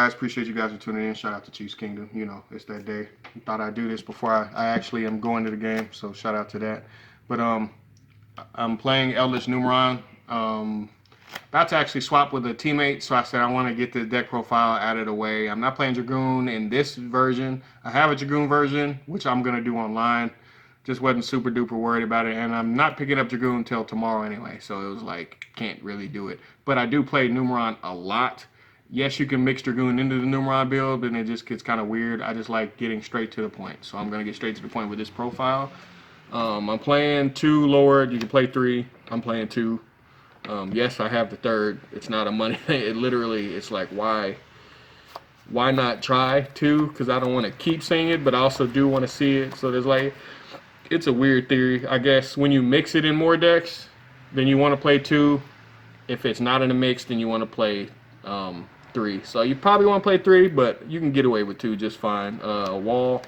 guys. Appreciate you guys for tuning in. Shout out to Chiefs Kingdom. You know, it's that day. Thought I'd do this before I actually am going to the game. So shout out to that. But I'm playing Eldlich Numeron. About to actually swap with a teammate, so I said I want to get the deck profile out of the way. I'm not playing Dragoon in this version. I have a Dragoon version, which I'm going to do online. Just wasn't super duper worried about it, and I'm not picking up Dragoon until tomorrow anyway, so it was like, can't really do it. But I do play Numeron a lot. Yes, you can mix Dragoon into the Numeron build, and it just gets kind of weird. I just like getting straight to the point, so I'm going to get straight to the point with this profile. I'm playing 2 lowered. You can play 3. I'm playing 2. Yes, I have the 3rd. It's not a money thing. It literally, it's like, why not try 2? Because I don't want to keep seeing it, but I also do want to see it. So there's like, it's a weird theory. I guess when you mix it in more decks, then you want to play 2. If it's not in a mix, then you want to play 3. So you probably want to play 3, but you can get away with 2 just fine. Wall,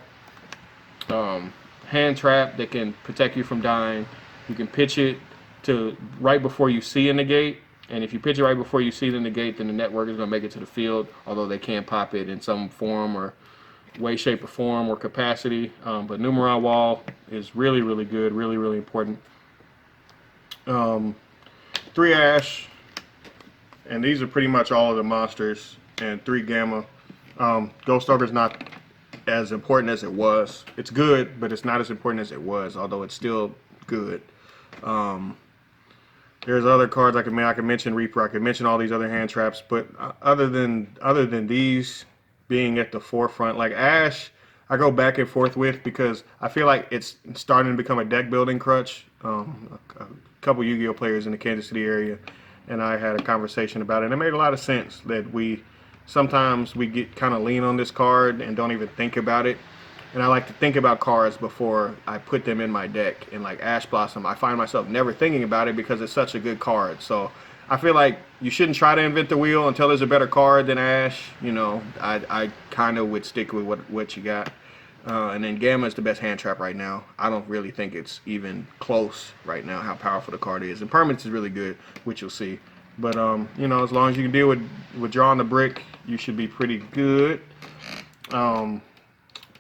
hand trap that can protect you from dying. You can pitch it to right before you see a negate, and if you pitch it right before you see the negate, then the network is going to make it to the field, although they can pop it in some form or way, shape, or form or capacity. But Numeron Wall is really, really good, really, really important. 3 Ash, and these are pretty much all of the monsters, and 3 Gamma. Ghost Ogre's not as important as it was. It's good, but it's not as important as it was, although it's still good. There's other cards I can mention Reaper. I can mention all these other hand traps, but other than these being at the forefront, like Ash, I go back and forth with because I feel like it's starting to become a deck building crutch. A couple Yu-Gi-Oh players in the Kansas City area and I had a conversation about it, and it made a lot of sense that sometimes we get kind of lean on this card and don't even think about it. And I like to think about cards before I put them in my deck. And like Ash Blossom, I find myself never thinking about it because it's such a good card. So I feel like you shouldn't try to invent the wheel until there's a better card than Ash. You know, I kind of would stick with what you got. And then Gamma is the best hand trap right now. I don't really think it's even close right now how powerful the card is. And Permanence is really good, which you'll see. But, you know, as long as you can deal with drawing the brick, you should be pretty good.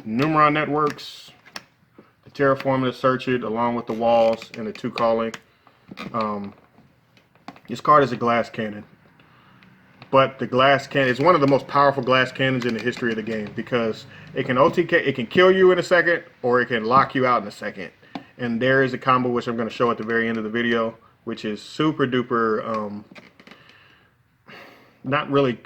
Numeron Networks, the Terraform and the Search It, along with the Walls and the 2 Calling. This card is a glass cannon. But the glass cannon is one of the most powerful glass cannons in the history of the game because it can OTK, it can kill you in a second, or it can lock you out in a second. And there is a combo which I'm going to show at the very end of the video, which is super duper,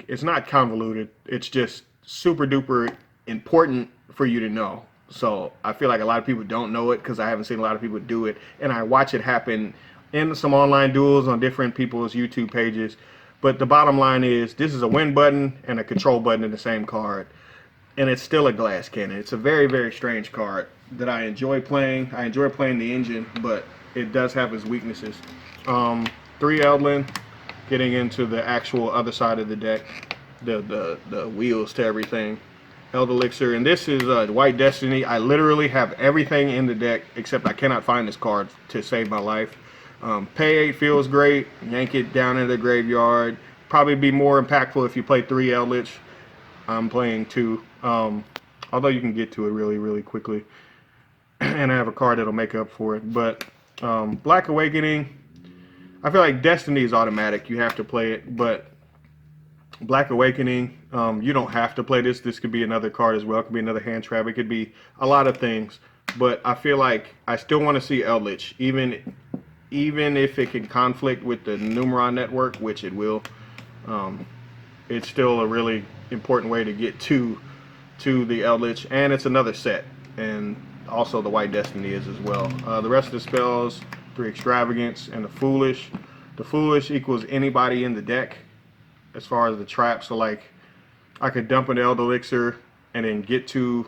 it's not convoluted, it's just super duper important for you to know. So I feel like a lot of people don't know it because I haven't seen a lot of people do it, and I watch it happen in some online duels on different people's YouTube pages. But the bottom line is this is a win button and a control button in the same card, and it's still a glass cannon. It's a very, very strange card that I enjoy playing. I enjoy playing the engine, but it does have its weaknesses. 3 Eldlin, getting into the actual other side of the deck, the wheels to everything. Elixir, and this is White Destiny. I literally have everything in the deck except I cannot find this card to save my life. Pay 8 feels great. Yank it down in the graveyard. Probably be more impactful if you play 3 Eldlich. I'm playing 2. Although you can get to it really, really quickly. And I have a card that'll make up for it. But Black Awakening, I feel like Destiny is automatic. You have to play it, but Black Awakening, you don't have to play this. This could be another card as well. It could be another hand trap. It could be a lot of things. But I feel like I still want to see Eldlich, even if it can conflict with the Numeron network, which it will. It's still a really important way to get to the Eldlich, and it's another set. And also the White Destiny is as well. The rest of the spells, 3 Extravagance and the Foolish. The Foolish equals anybody in the deck as far as the trap. So like I could dump an Elixir and then get to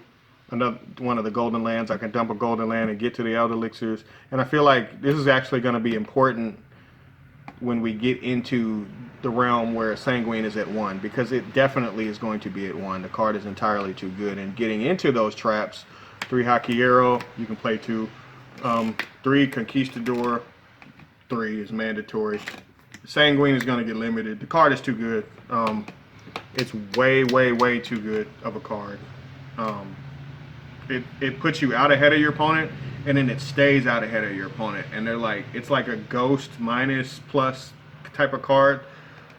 another one of the golden lands. I can dump a golden land and get to the Elixirs. And I feel like this is actually going to be important when we get into the realm where Sanguine is at 1, because it definitely is going to be at 1. The card is entirely too good. And getting into those traps, 3 Hakiero, you can play 2. 3 Conquistador, 3 is mandatory. Sanguine is going to get limited. The card is too good. It's way, way, way too good of a card. It puts you out ahead of your opponent, and then it stays out ahead of your opponent. And they're like, it's like a ghost minus plus type of card.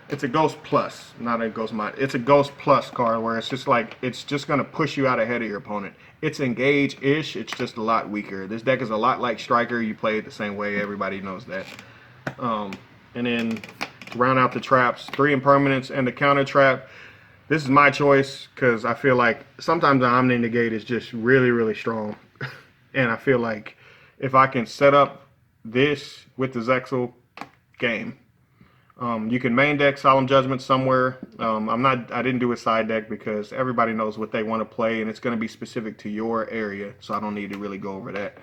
It's a ghost plus, not a ghost minus. It's a ghost plus card where it's just like, it's just going to push you out ahead of your opponent. It's engage-ish, it's just a lot weaker. This deck is a lot like Striker. You play it the same way, everybody knows that. And then to round out the traps, 3 impermanents and the counter trap. This is my choice because I feel like sometimes the Omni Negate is just really, really strong. And I feel like if I can set up this with the Zexal, game. You can main deck Solemn Judgment somewhere. I didn't do a side deck because everybody knows what they want to play and it's going to be specific to your area, so I don't need to really go over that.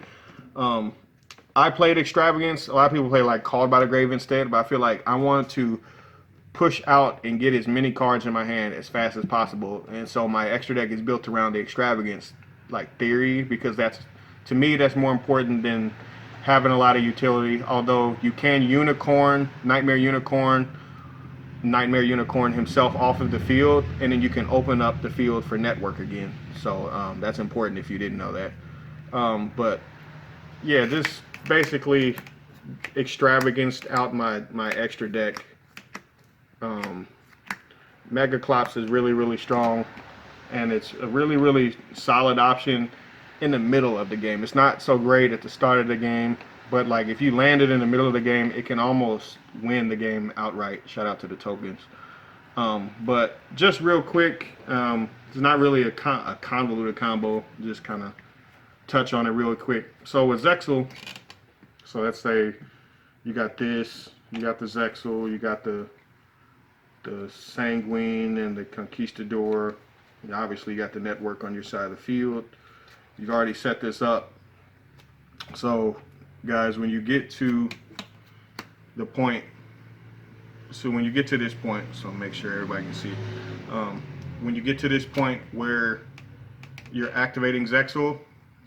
I played Extravagance. A lot of people play like Called by the Grave instead, but I feel like I want to push out and get as many cards in my hand as fast as possible, and so my extra deck is built around the Extravagance like theory, because that's, to me, that's more important than having a lot of utility. Although you can unicorn Nightmare Unicorn himself off of the field, and then you can open up the field for network again, so that's important if you didn't know that. But yeah, this basically extravaganced out my extra deck. Mega Clops is really, really strong, and it's a really, really solid option in the middle of the game. It's not so great at the start of the game, but like if you land it in the middle of the game, it can almost win the game outright. Shout out to the tokens. But just real quick, it's not really a convoluted combo, just kind of touch on it real quick. So with Zexal, so let's say you got this, you got the Zexal, you got the Sanguine and the Conquistador. You obviously got the network on your side of the field. You've already set this up. So guys, when you get to the point, so when you get to this point, so make sure everybody can see, when you get to this point where you're activating Zexal,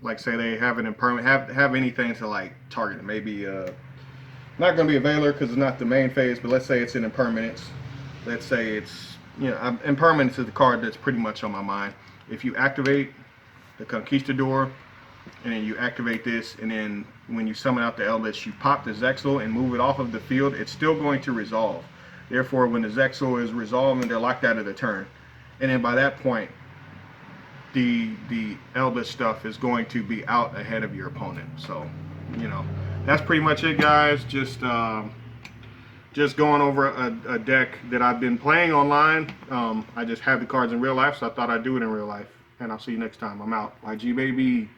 like say they have an impermanent, have anything to like target it. Maybe not going to be a Veiler because it's not the main phase, but let's say it's an impermanence. Let's say it's, impermanence is the card that's pretty much on my mind. If you activate the Conquistador, and then you activate this, and then when you summon out the Eldlich, you pop the Zexal and move it off of the field, it's still going to resolve. Therefore, when the Zexal is resolved, they're locked out of the turn. And then by that point, the Eldlich stuff is going to be out ahead of your opponent. So, that's pretty much it, guys. Just going over a deck that I've been playing online. I just have the cards in real life, so I thought I'd do it in real life. And I'll see you next time. I'm out. YG baby.